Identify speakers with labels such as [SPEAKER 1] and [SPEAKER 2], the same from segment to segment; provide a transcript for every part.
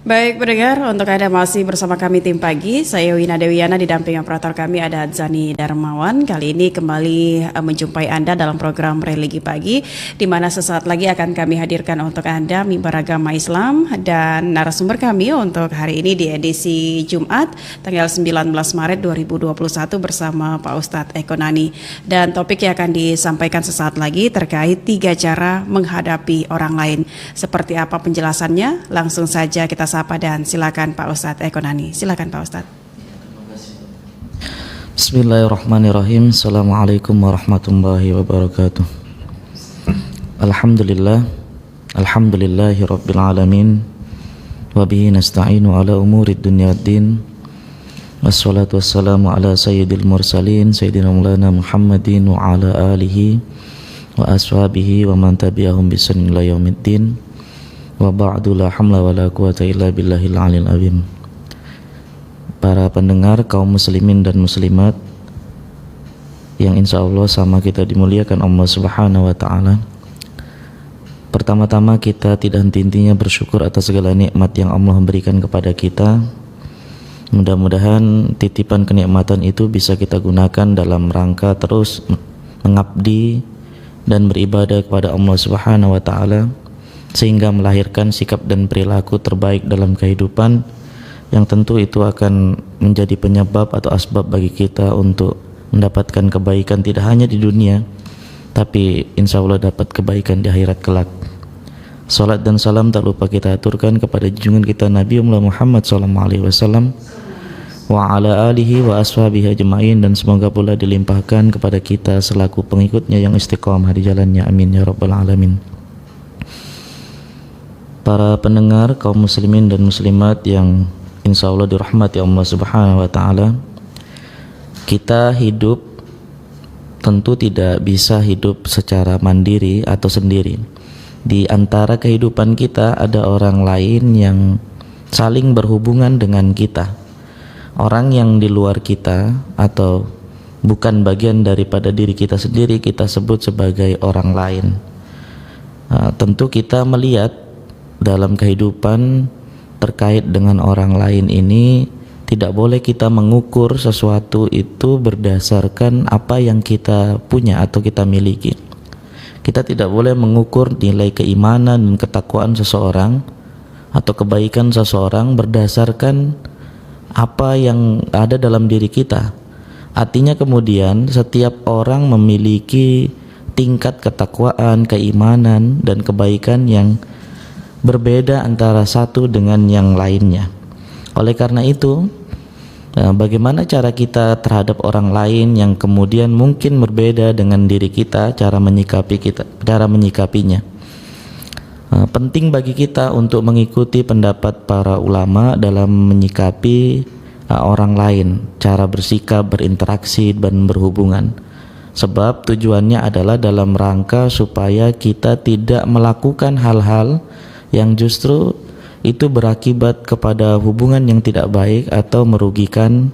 [SPEAKER 1] Baik pendengar, untuk Anda masih bersama kami tim pagi. Saya Wina Dewiana, didampingi operator kami ada Zani Darmawan. Kali ini kembali menjumpai Anda dalam program Religi Pagi, di mana sesaat lagi akan kami hadirkan untuk Anda mimbar agama Islam. Dan narasumber kami untuk hari ini di edisi Jumat tanggal 19 Maret 2021 bersama Pak Ustadz Eko Nani. Dan topik yang akan disampaikan sesaat lagi terkait 3 cara menghadapi orang lain. Seperti apa penjelasannya? Langsung saja kita sapa dan silakan Pak Ustadz Eko Nani. Silakan Pak Ustadz.
[SPEAKER 2] Bismillahirrahmanirrahim. Assalamualaikum warahmatullahi wabarakatuh. Alhamdulillahi rabbil alamin. Wabihi nasta'inu ala umurid dunya din. Wassalatu wassalamu ala sayyidil mursalin Sayyidina Maulana Muhammadin wa ala alihi wa ashabihi wa man tabi'ahum bisanin ila yaumiddin. Wa ba'du, la hamla wa la quwata illa billahil alil azim. Para pendengar, kaum muslimin dan muslimat yang insya Allah sama kita dimuliakan Allah subhanahu wa ta'ala. Pertama-tama kita tidak henti-hentinya bersyukur atas segala nikmat yang Allah berikan kepada kita. Mudah-mudahan titipan kenikmatan itu bisa kita gunakan dalam rangka terus mengabdi dan beribadah kepada Allah subhanahu wa ta'ala, sehingga melahirkan sikap dan perilaku terbaik dalam kehidupan, yang tentu itu akan menjadi penyebab atau asbab bagi kita untuk mendapatkan kebaikan tidak hanya di dunia, tapi insya Allah dapat kebaikan di akhirat kelak. Salat dan salam tak lupa kita aturkan kepada junjungan kita Nabi Muhammad SAW wa ala alihi wa ashabihi ajma'in, dan semoga pula dilimpahkan kepada kita selaku pengikutnya yang istiqamah di jalannya, amin ya rabbal alamin. Para pendengar, kaum muslimin dan muslimat yang insya Allah dirahmati Allah subhanahu wa ta'ala, kita hidup tentu tidak bisa hidup secara mandiri atau sendiri. Di antara kehidupan kita ada orang lain yang saling berhubungan dengan kita, orang yang di luar kita atau bukan bagian daripada diri kita sendiri, kita sebut sebagai orang lain. Tentu kita melihat dalam kehidupan terkait dengan orang lain ini, tidak boleh kita mengukur sesuatu itu berdasarkan apa yang kita punya atau kita miliki. Kita tidak boleh mengukur nilai keimanan dan ketakwaan seseorang atau kebaikan seseorang berdasarkan apa yang ada dalam diri kita. Artinya kemudian setiap orang memiliki tingkat ketakwaan, keimanan dan kebaikan yang berbeda antara satu dengan yang lainnya. Oleh karena itu, bagaimana cara kita terhadap orang lain yang kemudian mungkin berbeda dengan diri kita, cara menyikapinya. Penting bagi kita untuk mengikuti pendapat para ulama dalam menyikapi orang lain, cara bersikap, berinteraksi dan berhubungan. Sebab tujuannya adalah dalam rangka supaya kita tidak melakukan hal-hal yang justru itu berakibat kepada hubungan yang tidak baik atau merugikan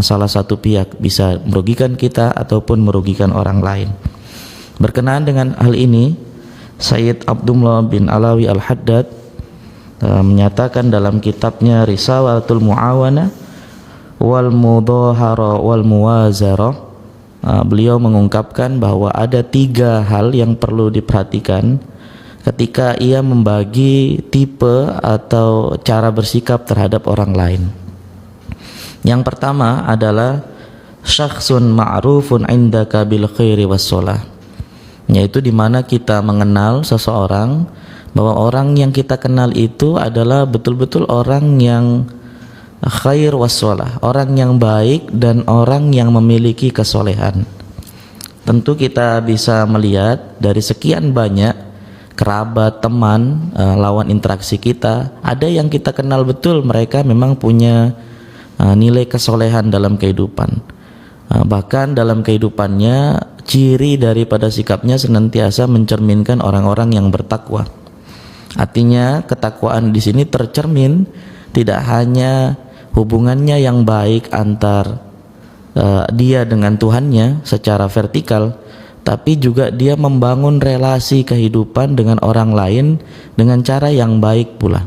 [SPEAKER 2] salah satu pihak, bisa merugikan kita ataupun merugikan orang lain. Berkenaan dengan hal ini, Sayyid Abdullah bin Alawi Al-Haddad menyatakan dalam kitabnya Risalatul Mu'awana wal Mudhahara wal Muwazarah, beliau mengungkapkan bahwa ada 3 hal yang perlu diperhatikan ketika ia membagi tipe atau cara bersikap terhadap orang lain. Yang pertama adalah syakhsun ma'rufun indaka bil khairi wassalah, yaitu di mana kita mengenal seseorang bahwa orang yang kita kenal itu adalah betul-betul orang yang khair wassalah, orang yang baik dan orang yang memiliki kesolehan. Tentu kita bisa melihat dari sekian banyak kerabat, teman, lawan interaksi kita, ada yang kita kenal betul mereka memang punya nilai kesolehan dalam kehidupan. Bahkan dalam kehidupannya, ciri daripada sikapnya senantiasa mencerminkan orang-orang yang bertakwa. Artinya ketakwaan di sini tercermin tidak hanya hubungannya yang baik antar dia dengan Tuhannya secara vertikal, tapi juga dia membangun relasi kehidupan dengan orang lain dengan cara yang baik pula.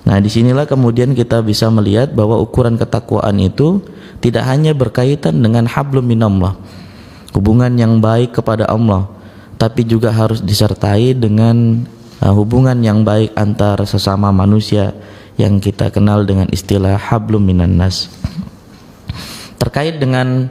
[SPEAKER 2] Nah, disinilah kemudian kita bisa melihat bahwa ukuran ketakwaan itu tidak hanya berkaitan dengan hablum minallah, hubungan yang baik kepada Allah, tapi juga harus disertai dengan hubungan yang baik antar sesama manusia yang kita kenal dengan istilah hablum minan nas. Terkait dengan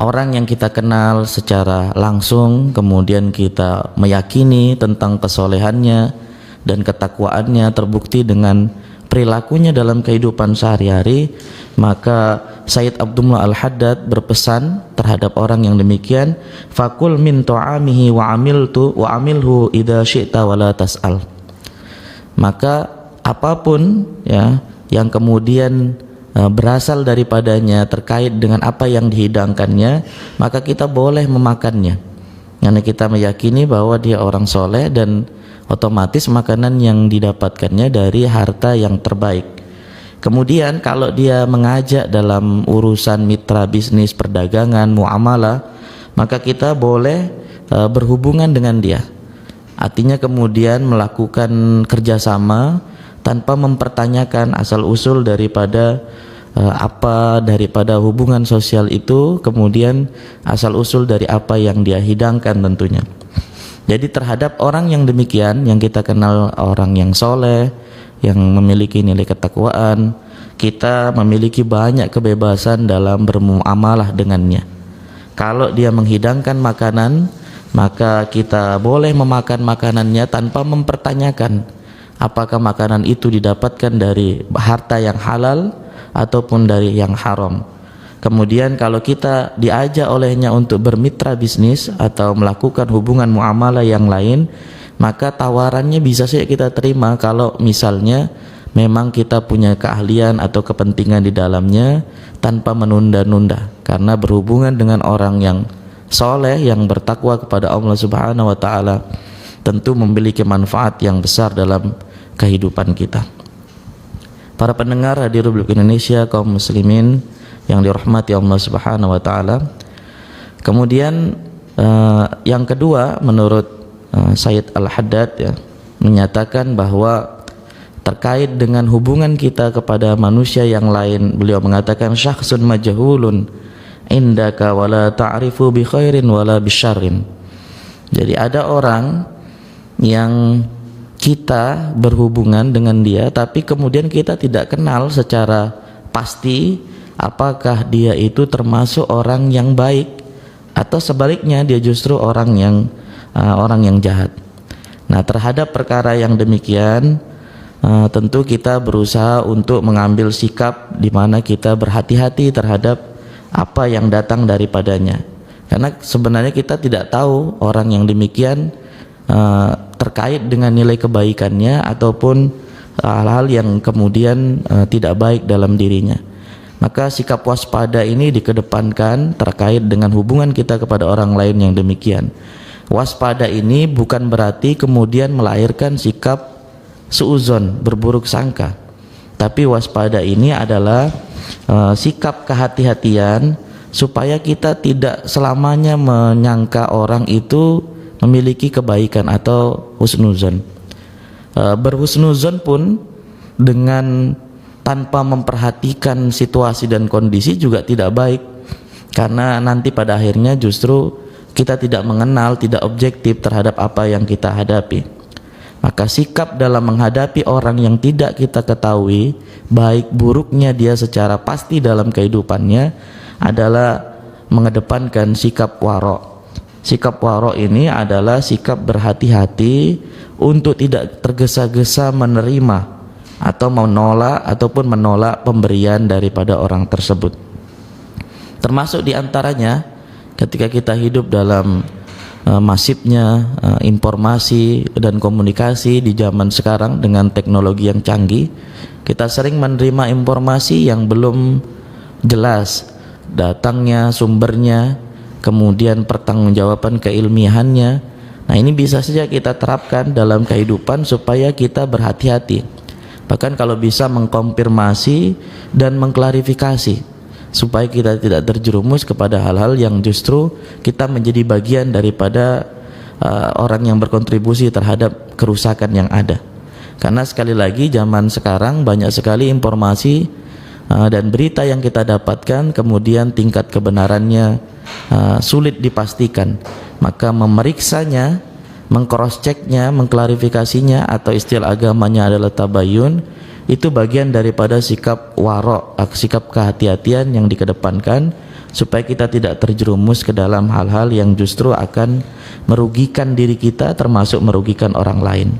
[SPEAKER 2] orang yang kita kenal secara langsung, kemudian kita meyakini tentang kesolehannya dan ketakwaannya terbukti dengan perilakunya dalam kehidupan sehari-hari, maka Sayyid Abdullah Al-Haddad berpesan terhadap orang yang demikian, fakul min ta'amihi wa amilhu idza syi'ta wa la tas'al. Maka apapun ya yang kemudian berasal daripadanya terkait dengan apa yang dihidangkannya, maka kita boleh memakannya, karena kita meyakini bahwa dia orang soleh dan otomatis makanan yang didapatkannya dari harta yang terbaik. Kemudian kalau dia mengajak dalam urusan mitra bisnis, perdagangan, muamalah, maka kita boleh berhubungan dengan dia. Artinya kemudian melakukan kerjasama tanpa mempertanyakan asal usul daripada daripada hubungan sosial itu, kemudian asal usul dari apa yang dia hidangkan tentunya. Jadi terhadap orang yang demikian, yang kita kenal orang yang soleh, yang memiliki nilai ketakwaan, kita memiliki banyak kebebasan dalam bermuamalah dengannya. Kalau dia menghidangkan makanan, maka kita boleh memakan makanannya tanpa mempertanyakan apakah makanan itu didapatkan dari harta yang halal ataupun dari yang haram. Kemudian kalau kita diajak olehnya untuk bermitra bisnis atau melakukan hubungan muamalah yang lain, maka tawarannya bisa saja kita terima kalau misalnya memang kita punya keahlian atau kepentingan di dalamnya tanpa menunda-nunda, karena berhubungan dengan orang yang soleh, yang bertakwa kepada Allah Subhanahu wa Ta'ala, tentu memiliki manfaat yang besar dalam kehidupan kita. Para pendengar Radio Republik Indonesia, kaum muslimin yang dirahmati Allah Subhanahu wa Ta'ala, kemudian yang kedua, menurut Sayyid Al-Haddad ya, menyatakan bahwa terkait dengan hubungan kita kepada manusia yang lain, beliau mengatakan syakhsun majhulun indaka wala ta'rifu bi khairin wala bi syarrin. Jadi ada orang yang kita berhubungan dengan dia, tapi kemudian kita tidak kenal secara pasti apakah dia itu termasuk orang yang baik atau sebaliknya dia justru orang yang jahat. Nah, terhadap perkara yang demikian tentu kita berusaha untuk mengambil sikap di mana kita berhati-hati terhadap apa yang datang daripadanya, karena sebenarnya kita tidak tahu orang yang demikian terkait dengan nilai kebaikannya ataupun hal-hal yang kemudian tidak baik dalam dirinya. Maka sikap waspada ini dikedepankan terkait dengan hubungan kita kepada orang lain yang demikian. Waspada ini bukan berarti kemudian melahirkan sikap suuzon, berburuk sangka, tapi waspada ini adalah sikap kehati-hatian supaya kita tidak selamanya menyangka orang itu memiliki kebaikan atau husnuzon. Berhusnuzon pun dengan tanpa memperhatikan situasi dan kondisi juga tidak baik, karena nanti pada akhirnya justru kita tidak mengenal, tidak objektif terhadap apa yang kita hadapi. Maka sikap dalam menghadapi orang yang tidak kita ketahui baik buruknya dia secara pasti dalam kehidupannya adalah mengedepankan sikap waro'. Sikap waro' ini adalah sikap berhati-hati untuk tidak tergesa-gesa menerima atau menolak ataupun menolak pemberian daripada orang tersebut. Termasuk diantaranya ketika kita hidup dalam masifnya informasi dan komunikasi di zaman sekarang dengan teknologi yang canggih, kita sering menerima informasi yang belum jelas datangnya, sumbernya, kemudian pertanggungjawaban keilmiahannya. Nah, ini bisa saja kita terapkan dalam kehidupan supaya kita berhati-hati, bahkan kalau bisa mengkonfirmasi dan mengklarifikasi supaya kita tidak terjerumus kepada hal-hal yang justru kita menjadi bagian daripada orang yang berkontribusi terhadap kerusakan yang ada. Karena sekali lagi zaman sekarang banyak sekali informasi dan berita yang kita dapatkan, kemudian tingkat kebenarannya sulit dipastikan. Maka memeriksanya, mengcross-checknya, mengklarifikasinya, atau istilah agamanya adalah tabayun, itu bagian daripada sikap warok, sikap kehati-hatian yang dikedepankan supaya kita tidak terjerumus ke dalam hal-hal yang justru akan merugikan diri kita, termasuk merugikan orang lain.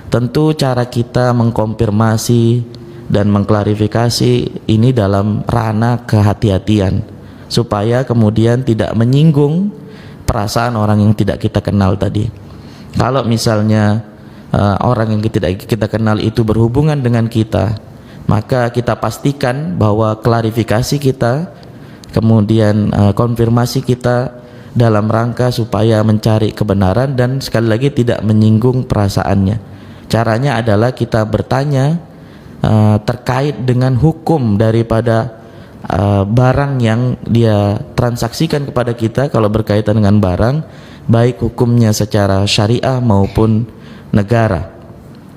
[SPEAKER 2] Tentu cara kita mengkonfirmasi dan mengklarifikasi ini dalam ranah kehati-hatian, supaya kemudian tidak menyinggung perasaan orang yang tidak kita kenal tadi. Kalau misalnya orang yang tidak kita kenal itu berhubungan dengan kita, maka kita pastikan bahwa klarifikasi kita, kemudian konfirmasi kita dalam rangka supaya mencari kebenaran dan sekali lagi tidak menyinggung perasaannya. Caranya adalah kita bertanya terkait dengan hukum daripada barang yang dia transaksikan kepada kita. Kalau berkaitan dengan barang, baik hukumnya secara syariah maupun negara.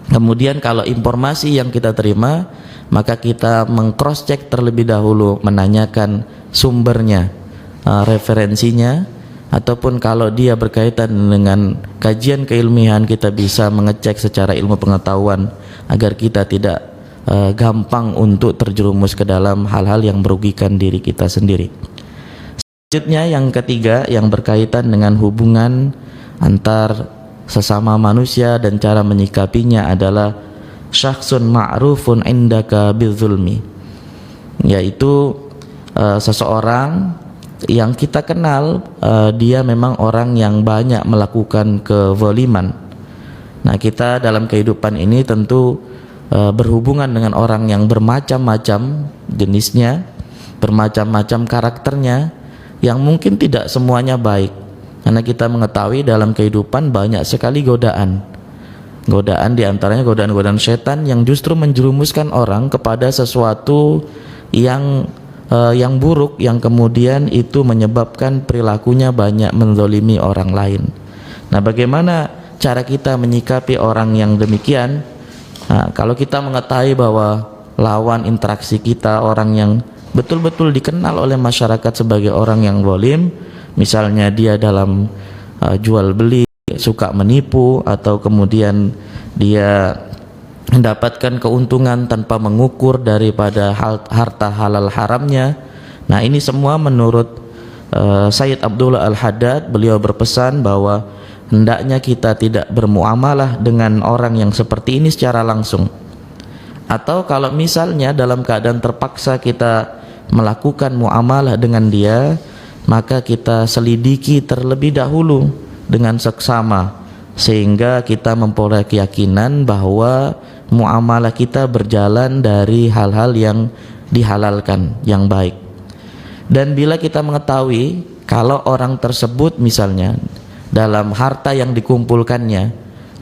[SPEAKER 2] Kemudian kalau informasi yang kita terima, maka kita meng-cross check terlebih dahulu, menanyakan sumbernya, referensinya, ataupun kalau dia berkaitan dengan kajian keilmian, kita bisa mengecek secara ilmu pengetahuan agar kita tidak gampang untuk terjerumus ke dalam hal-hal yang merugikan diri kita sendiri. Selanjutnya yang ketiga, yang berkaitan dengan hubungan antar sesama manusia dan cara menyikapinya adalah syakhsun ma'rufun indaka bidzulmi, yaitu seseorang yang kita kenal dia memang orang yang banyak melakukan kezaliman. Nah, kita dalam kehidupan ini tentu berhubungan dengan orang yang bermacam-macam jenisnya, bermacam-macam karakternya, yang mungkin tidak semuanya baik. Karena kita mengetahui dalam kehidupan banyak sekali godaan diantaranya godaan-godaan setan yang justru menjerumuskan orang kepada sesuatu yang buruk, yang kemudian itu menyebabkan perilakunya banyak menzalimi orang lain. Nah, bagaimana cara kita menyikapi orang yang demikian? Nah, kalau kita mengetahui bahwa lawan interaksi kita orang yang betul-betul dikenal oleh masyarakat sebagai orang yang zalim, misalnya dia dalam jual beli suka menipu, atau kemudian dia mendapatkan keuntungan tanpa mengukur daripada harta halal haramnya. Nah, ini semua menurut Sayyid Abdullah Al-Haddad, beliau berpesan bahwa hendaknya kita tidak bermuamalah dengan orang yang seperti ini secara langsung. Atau kalau misalnya dalam keadaan terpaksa kita melakukan muamalah dengan dia, maka kita selidiki terlebih dahulu dengan seksama, sehingga kita memperoleh keyakinan bahwa muamalah kita berjalan dari hal-hal yang dihalalkan, yang baik. Dan bila kita mengetahui kalau orang tersebut misalnya dalam harta yang dikumpulkannya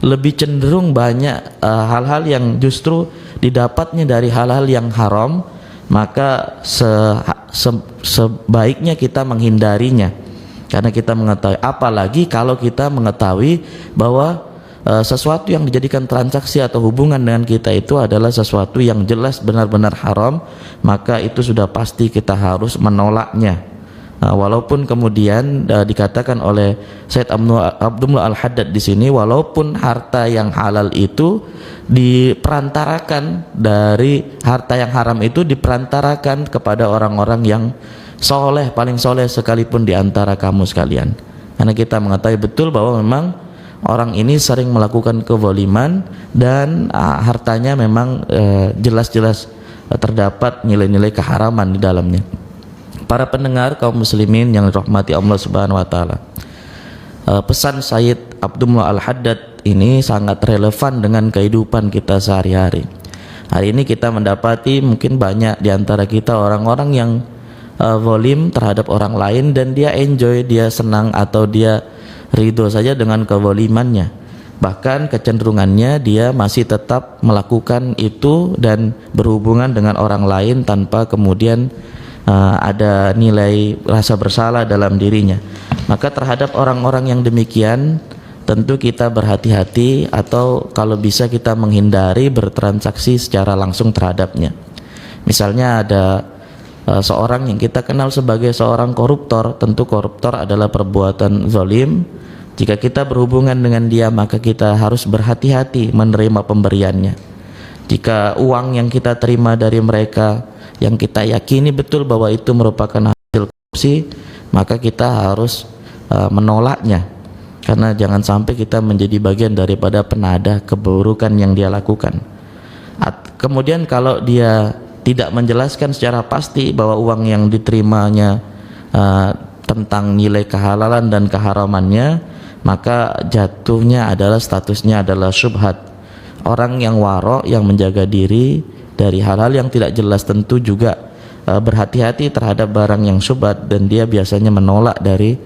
[SPEAKER 2] lebih cenderung banyak hal-hal yang justru didapatnya dari hal-hal yang haram, maka sebaiknya kita menghindarinya. Karena kita mengetahui, apalagi kalau kita mengetahui bahwa sesuatu yang dijadikan transaksi atau hubungan dengan kita itu adalah sesuatu yang jelas benar-benar haram, maka itu sudah pasti kita harus menolaknya. Walaupun kemudian dikatakan oleh Sayyid Abdullah Al-Haddad di sini, walaupun harta yang halal itu diperantarakan dari harta yang haram itu diperantarakan kepada orang-orang yang soleh, paling soleh sekalipun di antara kamu sekalian. Karena kita mengetahui betul bahwa memang orang ini sering melakukan kezaliman dan hartanya memang jelas-jelas terdapat nilai-nilai keharaman di dalamnya. Para pendengar kaum muslimin yang dirahmati Allah Subhanahu wa taala, pesan Sayyid Abdullah Al-Haddad ini sangat relevan dengan kehidupan kita sehari-hari. Hari ini kita mendapati mungkin banyak di antara kita orang-orang yang zalim terhadap orang lain, dan dia enjoy, dia senang atau dia ridho saja dengan kezalimannya. Bahkan kecenderungannya dia masih tetap melakukan itu dan berhubungan dengan orang lain tanpa kemudian ada nilai rasa bersalah dalam dirinya. Maka terhadap orang-orang yang demikian, tentu kita berhati-hati atau kalau bisa kita menghindari bertransaksi secara langsung terhadapnya. Misalnya ada seorang yang kita kenal sebagai seorang koruptor, tentu koruptor adalah perbuatan zalim. Jika kita berhubungan dengan dia, maka kita harus berhati-hati menerima pemberiannya. Jika uang yang kita terima dari mereka yang kita yakini betul bahwa itu merupakan hasil korupsi, maka kita harus menolaknya, karena jangan sampai kita menjadi bagian daripada penada keburukan yang dia lakukan. Kemudian kalau dia tidak menjelaskan secara pasti bahwa uang yang diterimanya tentang nilai kehalalan dan keharamannya, maka jatuhnya adalah statusnya adalah syubhat. Orang yang waro, yang menjaga diri dari hal-hal yang tidak jelas, tentu juga berhati-hati terhadap barang yang syubhat, dan dia biasanya menolak dari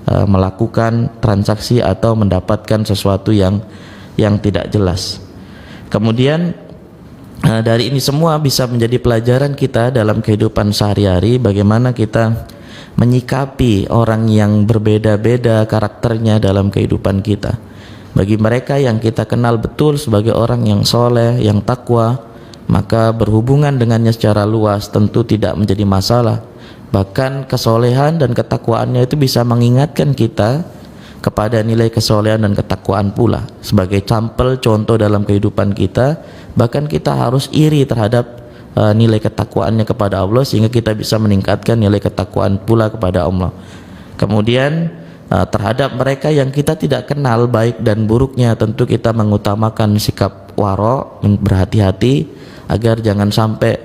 [SPEAKER 2] melakukan transaksi atau mendapatkan sesuatu yang tidak jelas. Kemudian dari ini semua bisa menjadi pelajaran kita dalam kehidupan sehari-hari, bagaimana kita menyikapi orang yang berbeda-beda karakternya dalam kehidupan kita. Bagi mereka yang kita kenal betul sebagai orang yang soleh, yang takwa, maka berhubungan dengannya secara luas tentu tidak menjadi masalah. Bahkan kesolehan dan ketakwaannya itu bisa mengingatkan kita kepada nilai kesolehan dan ketakwaan pula. Sebagai sampel contoh dalam kehidupan kita, bahkan kita harus iri terhadap nilai ketakwaannya kepada Allah, sehingga kita bisa meningkatkan nilai ketakwaan pula kepada Allah. Kemudian terhadap mereka yang kita tidak kenal baik dan buruknya, tentu kita mengutamakan sikap waro, berhati-hati agar jangan sampai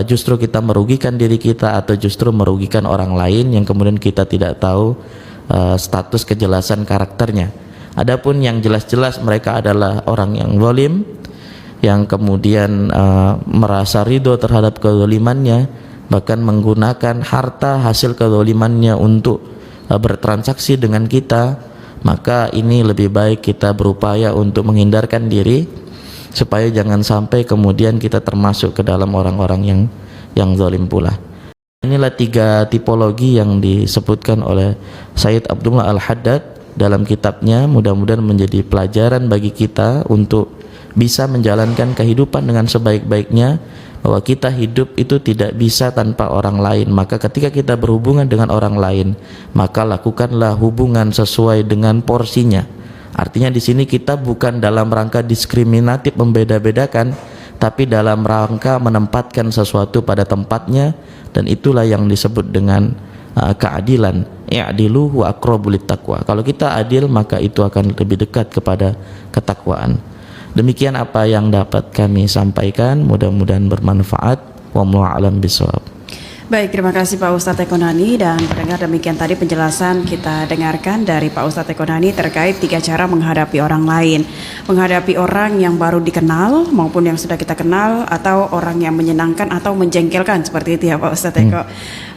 [SPEAKER 2] justru kita merugikan diri kita atau justru merugikan orang lain yang kemudian kita tidak tahu status kejelasan karakternya. Adapun yang jelas-jelas mereka adalah orang yang zalim, yang kemudian merasa ridho terhadap kezalimannya, bahkan menggunakan harta hasil kezalimannya untuk bertransaksi dengan kita, maka ini lebih baik kita berupaya untuk menghindarkan diri supaya jangan sampai kemudian kita termasuk ke dalam orang-orang yang zalim pula. Inilah 3 tipologi yang disebutkan oleh Sayyid Abdullah Al-Haddad dalam kitabnya. Mudah-mudahan menjadi pelajaran bagi kita untuk bisa menjalankan kehidupan dengan sebaik-baiknya, bahwa kita hidup itu tidak bisa tanpa orang lain. Maka ketika kita berhubungan dengan orang lain, maka lakukanlah hubungan sesuai dengan porsinya. Artinya di sini kita bukan dalam rangka diskriminatif membeda-bedakan, tapi dalam rangka menempatkan sesuatu pada tempatnya, dan itulah yang disebut dengan keadilan. I'dilu huwa aqrabu littaqwa. Kalau kita adil, maka itu akan lebih dekat kepada ketakwaan. Demikian apa yang dapat kami sampaikan, mudah-mudahan bermanfaat. Wallahu a'lam bishawab.
[SPEAKER 1] Baik, terima kasih Pak Ustadz Ekonani. Dan pendengar, demikian tadi penjelasan kita dengarkan dari Pak Ustadz Ekonani terkait 3 cara menghadapi orang lain. Menghadapi orang yang baru dikenal maupun yang sudah kita kenal, atau orang yang menyenangkan atau menjengkelkan, seperti itu ya Pak Ustadz Eko.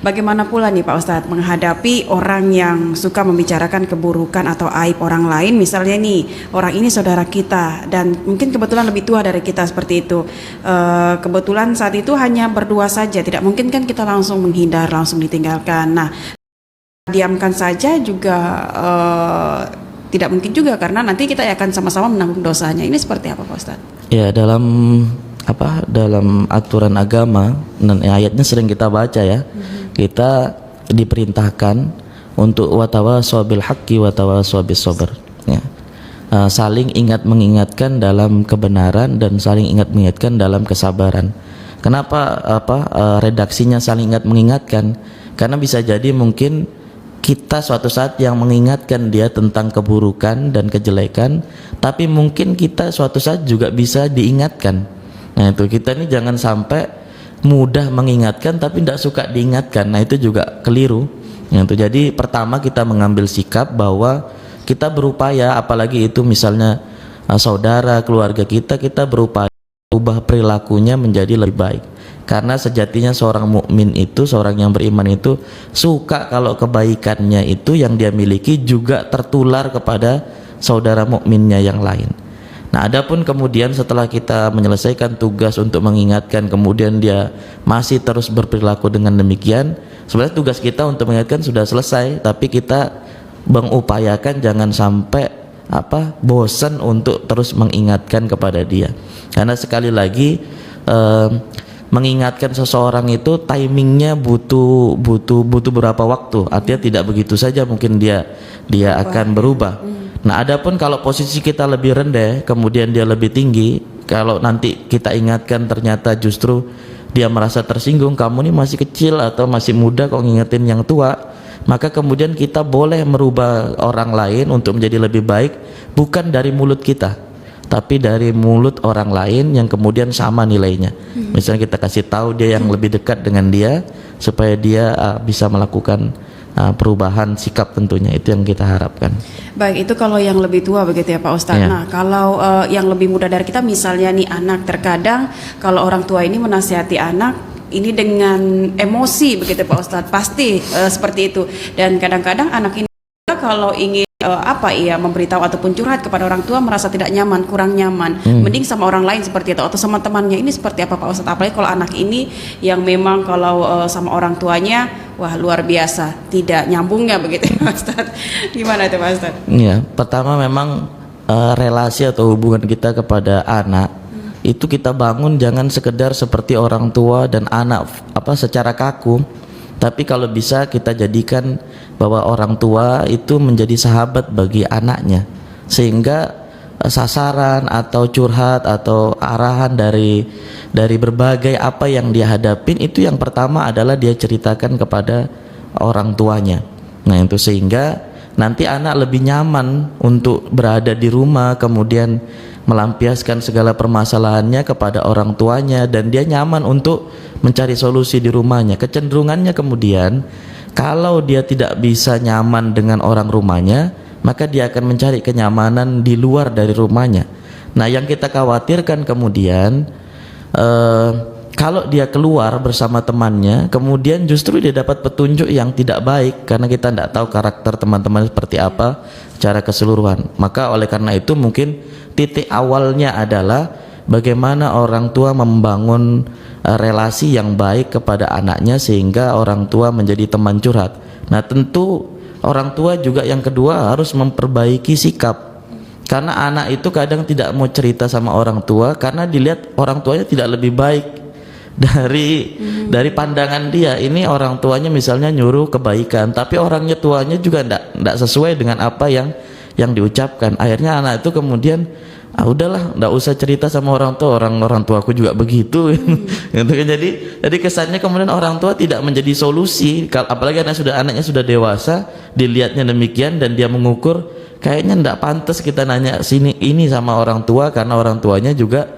[SPEAKER 1] Bagaimana pula nih Pak Ustadz menghadapi orang yang suka membicarakan keburukan atau aib orang lain? Misalnya nih, orang ini saudara kita dan mungkin kebetulan lebih tua dari kita, seperti itu. Kebetulan saat itu hanya berdua saja, tidak mungkin kan kita langsung menghindar, langsung ditinggalkan. Nah, diamkan saja juga tidak mungkin juga, karena nanti kita akan sama-sama menanggung dosanya. Ini seperti apa Pak Ustadz? Ya,
[SPEAKER 2] dalam aturan agama, dan ayatnya sering kita baca ya, kita diperintahkan untuk watawasaw bil haqqi watawasaw bis sabr, ya. Saling ingat mengingatkan dalam kebenaran dan saling ingat mengingatkan dalam kesabaran. Kenapa redaksinya saling ingat mengingatkan? Karena bisa jadi mungkin kita suatu saat yang mengingatkan dia tentang keburukan dan kejelekan, tapi mungkin kita suatu saat juga bisa diingatkan. Nah, itu kita ini jangan sampai mudah mengingatkan tapi tidak suka diingatkan. Nah, itu juga keliru. Itu jadi pertama kita mengambil sikap bahwa kita berupaya, apalagi itu misalnya saudara, keluarga kita berupaya ubah perilakunya menjadi lebih baik. Karena sejatinya seorang mukmin itu, seorang yang beriman itu suka kalau kebaikannya itu yang dia miliki juga tertular kepada saudara mukminnya yang lain. Nah, adapun kemudian setelah kita menyelesaikan tugas untuk mengingatkan, kemudian dia masih terus berperilaku dengan demikian, sebenarnya tugas kita untuk mengingatkan sudah selesai, tapi kita mengupayakan jangan sampai bosan untuk terus mengingatkan kepada dia. Karena sekali lagi mengingatkan seseorang itu timingnya butuh beberapa waktu. Artinya tidak begitu saja mungkin dia akan berubah. Nah, adapun kalau posisi kita lebih rendah, kemudian dia lebih tinggi, kalau nanti kita ingatkan ternyata justru dia merasa tersinggung, kamu ini masih kecil atau masih muda kok ngingetin yang tua, maka kemudian kita boleh merubah orang lain untuk menjadi lebih baik, bukan dari mulut kita, tapi dari mulut orang lain yang kemudian sama nilainya. Misalnya kita kasih tahu dia yang lebih dekat dengan dia, supaya dia bisa melakukan perubahan sikap, tentunya itu yang kita harapkan.
[SPEAKER 1] Baik, itu kalau yang lebih tua begitu ya Pak Ustadz.
[SPEAKER 2] Ya.
[SPEAKER 1] Nah, kalau yang lebih muda dari kita, misalnya nih anak, terkadang kalau orang tua ini menasihati anak ini dengan emosi begitu Pak Ustadz, pasti seperti itu. Dan kadang-kadang anak ini kalau ingin memberitahu ataupun curhat kepada orang tua merasa tidak nyaman, kurang nyaman, mending sama orang lain seperti itu atau sama temannya. Ini seperti apa Pak Ustadz? Apalagi kalau anak ini yang memang kalau sama orang tuanya, wah luar biasa, tidak nyambungnya begitu Pak Ustadz. Gimana itu Pak Ustadz?
[SPEAKER 2] Ya, pertama memang relasi atau hubungan kita kepada anak itu kita bangun jangan sekedar seperti orang tua dan anak secara kaku, tapi kalau bisa kita jadikan bahwa orang tua itu menjadi sahabat bagi anaknya, sehingga sasaran atau curhat atau arahan dari berbagai apa yang dia hadapin itu yang pertama adalah dia ceritakan kepada orang tuanya. Nah, itu sehingga nanti anak lebih nyaman untuk berada di rumah, kemudian melampiaskan segala permasalahannya kepada orang tuanya, dan dia nyaman untuk mencari solusi di rumahnya. Kecenderungannya kemudian kalau dia tidak bisa nyaman dengan orang rumahnya, maka dia akan mencari kenyamanan di luar dari rumahnya. Nah, yang kita khawatirkan kemudian kalau dia keluar bersama temannya, kemudian justru dia dapat petunjuk yang tidak baik, karena kita tidak tahu karakter teman-teman seperti apa secara keseluruhan. Maka oleh karena itu mungkin titik awalnya adalah bagaimana orang tua membangun relasi yang baik kepada anaknya sehingga orang tua menjadi teman curhat. Nah, tentu orang tua juga yang kedua harus memperbaiki sikap, karena anak itu kadang tidak mau cerita sama orang tua karena dilihat orang tuanya tidak lebih baik dari pandangan dia. Ini orang tuanya misalnya nyuruh kebaikan, tapi orangnya tuanya juga tidak sesuai dengan apa yang diucapkan. Akhirnya anak itu kemudian udahlah, nggak usah cerita sama orang tua, orang tua aku juga begitu. Gitu kan. Jadi kesannya kemudian orang tua tidak menjadi solusi, apalagi anaknya sudah dewasa, dilihatnya demikian dan dia mengukur kayaknya nggak pantas kita nanya ini sama orang tua, karena orang tuanya juga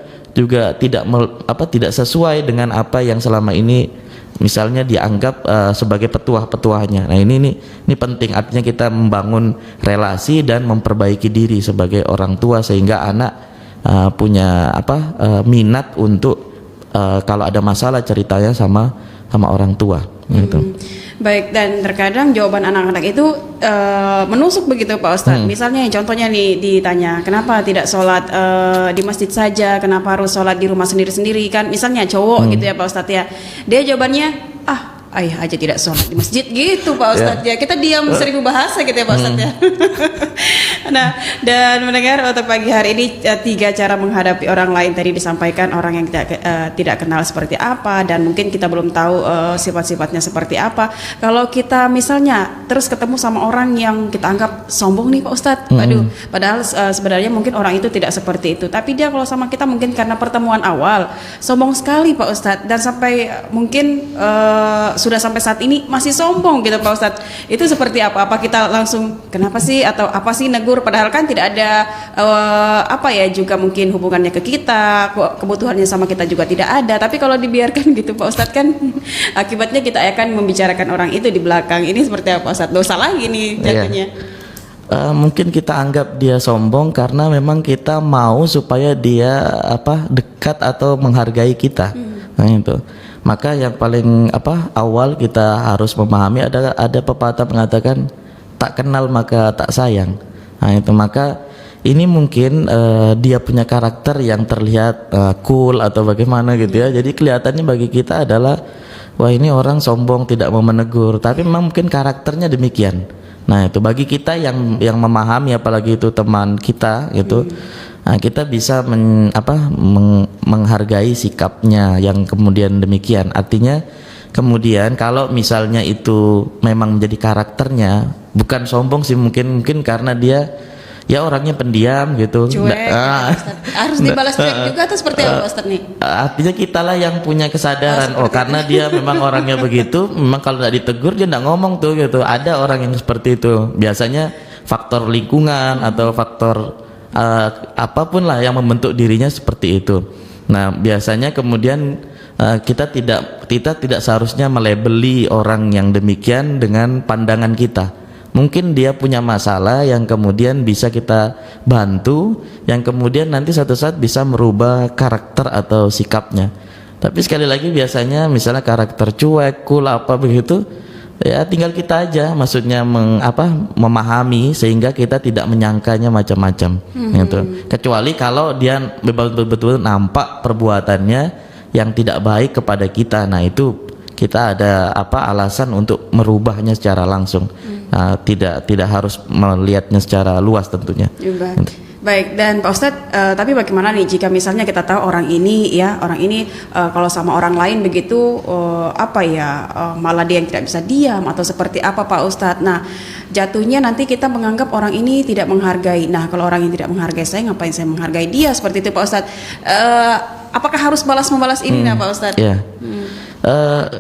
[SPEAKER 2] tidak sesuai dengan apa yang selama ini misalnya dianggap sebagai petuah-petuahnya. Nah, ini penting, artinya kita membangun relasi dan memperbaiki diri sebagai orang tua sehingga anak punya minat untuk kalau ada masalah ceritanya sama orang tua gitu.
[SPEAKER 1] Baik, dan terkadang jawaban anak-anak itu menusuk begitu Pak Ustadz. Misalnya contohnya nih ditanya, kenapa tidak sholat di masjid saja, kenapa harus sholat di rumah sendiri-sendiri, kan misalnya cowok gitu ya Pak Ustadz ya. Dia jawabannya, ayah aja tidak sholat di masjid gitu Pak Ustadz ya. Kita diam 1000 bahasa gitu ya Pak Ustadz ya. Nah, dan mendengar untuk pagi hari ini 3 cara menghadapi orang lain tadi disampaikan, orang yang tidak kenal seperti apa, dan mungkin kita belum tahu sifat-sifatnya seperti apa. Kalau kita misalnya terus ketemu sama orang yang kita anggap sombong nih Pak Ustadz, padahal sebenarnya mungkin orang itu tidak seperti itu, tapi dia kalau sama kita mungkin karena pertemuan awal sombong sekali Pak Ustadz, dan sampai mungkin sudah sampai saat ini masih sombong gitu Pak Ustadz. Itu seperti apa? Apa kita langsung kenapa sih atau apa sih negur, padahal kan tidak ada juga mungkin hubungannya ke kita, kebutuhannya sama kita juga tidak ada, tapi kalau dibiarkan gitu Pak Ustadz kan akibatnya kita akan membicarakan orang itu di belakang. Ini seperti apa Ustadz? Dosa lagi nih jatuhnya.
[SPEAKER 2] Mungkin kita anggap dia sombong karena memang kita mau supaya dia dekat atau menghargai kita. Nah, itu. Maka yang paling awal kita harus memahami ada pepatah mengatakan tak kenal maka tak sayang. Nah, itu maka ini mungkin dia punya karakter yang terlihat cool atau bagaimana gitu ya. Jadi kelihatannya bagi kita adalah wah, ini orang sombong, tidak mau menegur, tapi memang mungkin karakternya demikian. Nah itu bagi kita yang memahami, apalagi itu teman kita gitu, nah, kita bisa menghargai sikapnya yang kemudian demikian. Artinya kemudian kalau misalnya itu memang menjadi karakternya, bukan sombong sih, mungkin karena dia ya orangnya pendiam gitu.
[SPEAKER 1] Cuek, harus dibalas cuek juga atau seperti apa Ustaz nih?
[SPEAKER 2] Artinya kitalah yang punya kesadaran, karena dia memang orangnya begitu, memang kalau tidak ditegur dia tidak ngomong tuh gitu. Ada orang yang seperti itu, biasanya faktor lingkungan atau faktor apapun lah yang membentuk dirinya seperti itu. Nah biasanya kemudian kita tidak seharusnya melabeli orang yang demikian dengan pandangan kita. Mungkin dia punya masalah yang kemudian bisa kita bantu, yang kemudian nanti suatu saat bisa merubah karakter atau sikapnya. Tapi sekali lagi biasanya misalnya karakter cuek, cool apa begitu, ya tinggal kita aja, maksudnya memahami sehingga kita tidak menyangkanya macam-macam gitu. Kecuali kalau dia betul-betul nampak perbuatannya yang tidak baik kepada kita, nah itu kita ada alasan untuk merubahnya secara langsung. Nah, tidak harus melihatnya secara luas tentunya.
[SPEAKER 1] Baik, dan Pak Ustadz, tapi bagaimana nih jika misalnya kita tahu orang ini kalau sama orang lain begitu malah dia yang tidak bisa diam atau seperti apa Pak Ustadz. Nah jatuhnya nanti kita menganggap orang ini tidak menghargai. Nah kalau orang yang tidak menghargai saya, ngapain saya menghargai dia, seperti itu Pak Ustadz. Apakah harus membalas ini Pak Ustadz?
[SPEAKER 2] Yeah.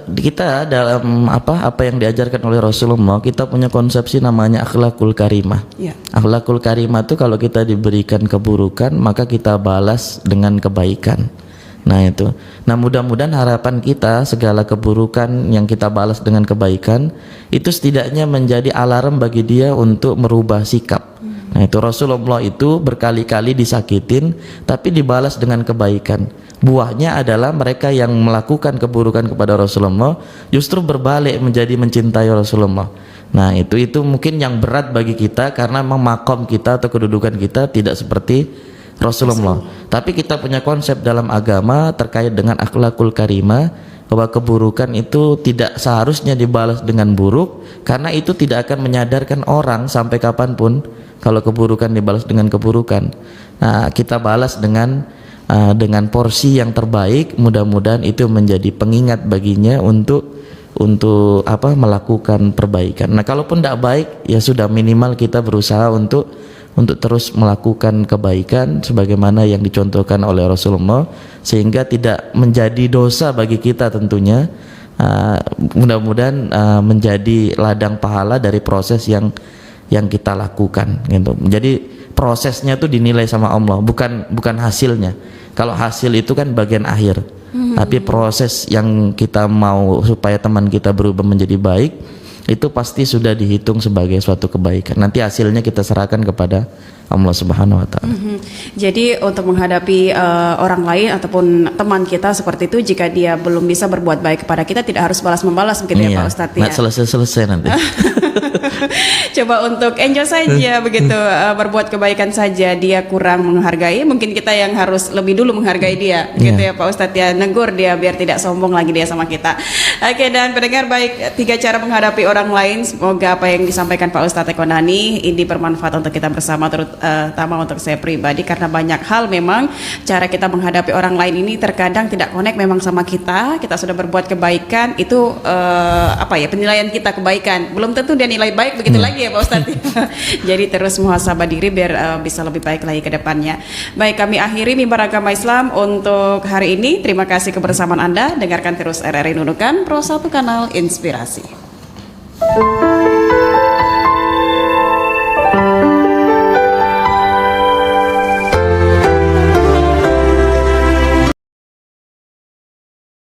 [SPEAKER 2] Kita dalam apa yang diajarkan oleh Rasulullah, kita punya konsepsi namanya akhlakul karimah. Akhlakul karimah itu kalau kita diberikan keburukan maka kita balas dengan kebaikan. Nah itu. Nah mudah-mudahan harapan kita segala keburukan yang kita balas dengan kebaikan itu setidaknya menjadi alarm bagi dia untuk merubah sikap. Nah itu Rasulullah itu berkali-kali disakitin tapi dibalas dengan kebaikan. Buahnya adalah mereka yang melakukan keburukan kepada Rasulullah justru berbalik menjadi mencintai Rasulullah. Nah itu mungkin yang berat bagi kita karena memang makom kita atau kedudukan kita tidak seperti Rasulullah. Tapi kita punya konsep dalam agama terkait dengan akhlakul karimah, bahwa keburukan itu tidak seharusnya dibalas dengan buruk, karena itu tidak akan menyadarkan orang sampai kapanpun kalau keburukan dibalas dengan keburukan. Nah kita balas dengan porsi yang terbaik, mudah-mudahan itu menjadi pengingat baginya untuk melakukan perbaikan. Nah kalaupun tidak baik ya sudah, minimal kita berusaha untuk terus melakukan kebaikan sebagaimana yang dicontohkan oleh Rasulullah, sehingga tidak menjadi dosa bagi kita tentunya. Mudah-mudahan menjadi ladang pahala dari proses yang kita lakukan gitu. Jadi prosesnya itu dinilai sama Allah, bukan hasilnya. Kalau hasil itu kan bagian akhir, tapi proses yang kita mau supaya teman kita berubah menjadi baik itu pasti sudah dihitung sebagai suatu kebaikan. Nanti hasilnya kita serahkan kepada Allah Subhanahu wa Ta'ala.
[SPEAKER 1] Jadi untuk menghadapi orang lain ataupun teman kita seperti itu, jika dia belum bisa berbuat baik kepada kita, tidak harus balas-membalas begitu ya Pak Ustadz ya.
[SPEAKER 2] Selesai nanti.
[SPEAKER 1] Coba untuk enjoy saja begitu, berbuat kebaikan saja, dia kurang menghargai, mungkin kita yang harus lebih dulu menghargai dia gitu ya Pak Ustadz ya, negur dia biar tidak sombong lagi dia sama kita. Oke, dan pendengar baik, 3 cara menghadapi orang lain, semoga apa yang disampaikan Pak Ustadz Eko Nani ini bermanfaat untuk kita bersama, terutama untuk saya pribadi, karena banyak hal memang cara kita menghadapi orang lain ini terkadang tidak connect memang sama kita sudah berbuat kebaikan itu penilaian kita kebaikan belum tentu dia nilai baik begitu lagi ya Pak Ustadz. Jadi terus muhasabah diri biar bisa lebih baik lagi ke depannya. Baik, kami akhiri Mimbar Agama Islam untuk hari ini. Terima kasih kebersamaan Anda. Dengarkan terus RRI Nunukan, Pro 1 Kanal Inspirasi.